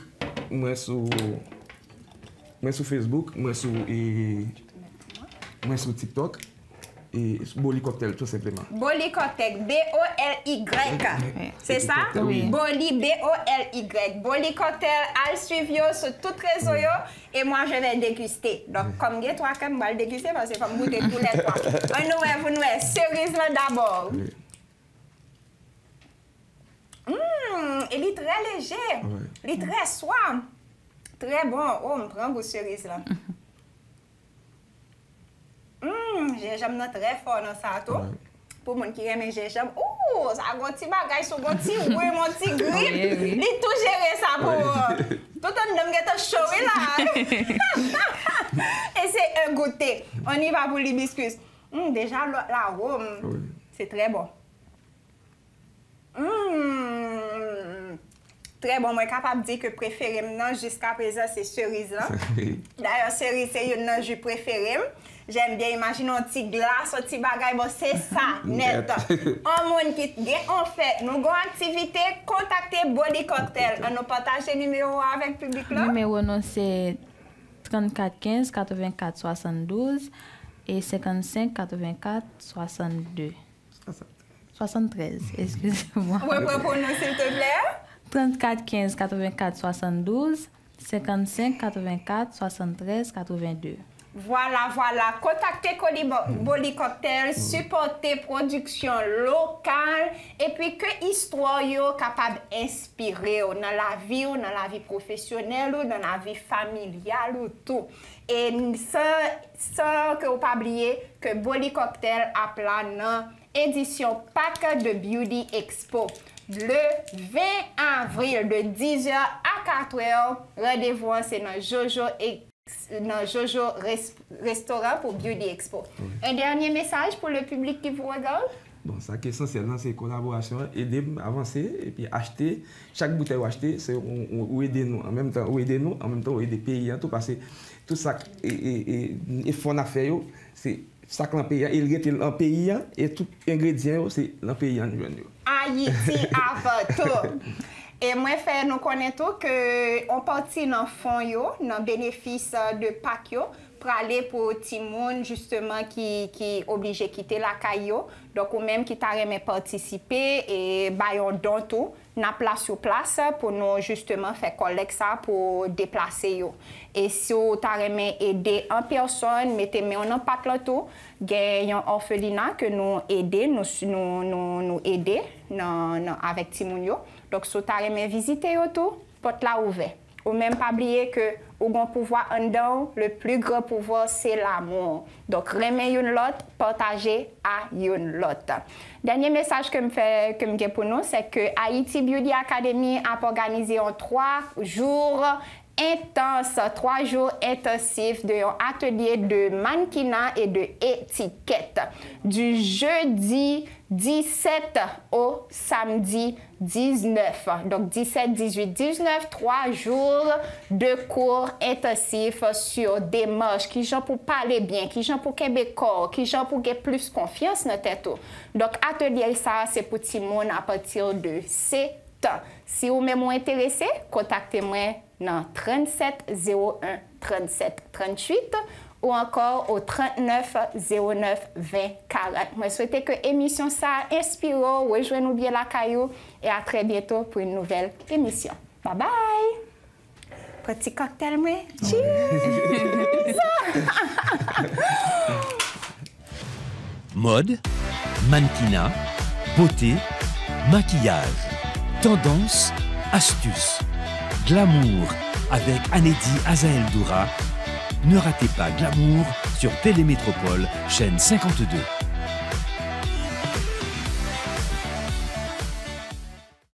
moi sur TikTok et Boli Cocktail tout simplement. Boli Cocktail, B-O-L-Y. C'est ça? Oui. Boli, B-O-L-Y. Boli Cocktail, allez suivre sur toutes les réseaux et moi je vais déguster. Donc, comme il y a 3 je vais déguster parce que je vais goûter tous les 3. Vous nous cerise là d'abord. Il est très léger, il est très suave, très bon. Oh, on prend vos cerises là. Gingembre très fort dans ça tout. Pour les gens qui aiment gingembre, ça a un petit bagage sur un petit oui, mon petit grip. Il est tout géré ça pour tout le monde qui est chaud là. Et c'est un goûter. On y va pour l'hibiscus. Déjà l'arôme, c'est très bon. Très bon, moi je suis capable de dire que préféré jusqu'à présent c'est cerise là. D'ailleurs cerise c'est une que je préfère. J'aime bien imaginer un petit glace, un petit bagage, bon c'est ça, net. Un monde qui en fait, nous avons activité, contactez Boli Cocktail. On nous partage le numéro avec le public là. Le numéro non c'est 34 15 84 72 et 55 84 62. 73, excusez-moi. Oui, pour nous, s'il te plaît. 34 15 84 72, 55 84 73 82. Voilà. Contactez Boli Cocktail, supportez production locale et puis que l'histoire est capable d'inspirer dans la vie professionnelle, dans la vie familiale, tout. Et ça que vous pas oublier que Boli Cocktail a plan édition pack de Beauty Expo. Le 20 avril de 10h à 4h, rendez-vous c'est dans Jojo Restaurant pour Beauty Expo. Un dernier message pour le public qui vous regarde? Bon, ça qui est essentiel, c'est collaboration, aider à avancer et puis acheter. Chaque bouteille acheter, c'est aider nous. En même temps, aider les pays. Tout parce que tout ça, et fond à faire, c'est ça que le pays, il est en pays et tout ingrédient, c'est le pays en Haïti avant tout. Et moi, nous connaissons qu'on partit dans le fond, dans le bénéfice de Pâques, pour aller pour Timoun, justement, qui est obligé de quitter la caillou. Donc, ou même qui t'a aimé participer et baillons don tout, na place sur place pour nous, justement, faire collecte ça pour déplacer. Et si vous t'a aimé aider en personne, mettez-moi en patte tout, il y a un orphelinat que nous aider, nous aider avec Timoun. Donc, si vous t'a aimé visiter tout, porte la ouverte. Ou même pas oublier que au grand pouvoir en dedans, le plus grand pouvoir c'est l'amour. Donc remet une l'autre, partager à une l'autre. Dernier message que me fait pour nous, c'est que Haïti Beauty Academy a organisé en 3 jours intense, 3 jours intensifs d'un atelier de mannequinat et de étiquette. Du jeudi 17 au samedi 19. Donc 17, 18, 19, 3 jours de cours intensifs sur des marches qui sont pour parler bien, qui sont pour québécois, qui sont pour gagner plus confiance dans tête. Donc atelier ça c'est pour tout le monde à partir de 7 ans. Si vous m'êtes intéressé, contactez-moi dans 37 01 37 38 ou encore au 39 09 20 40. Je souhaite que l'émission ça inspire, rejoignez-nous bien la caillou et à très bientôt pour une nouvelle émission. Bye bye! Petit cocktail, moi. Cheers! Mode, mannequinat, beauté, maquillage, tendance, astuces, glamour avec Anedi Azael Doura. Ne ratez pas Glamour sur Télémétropole, chaîne 52.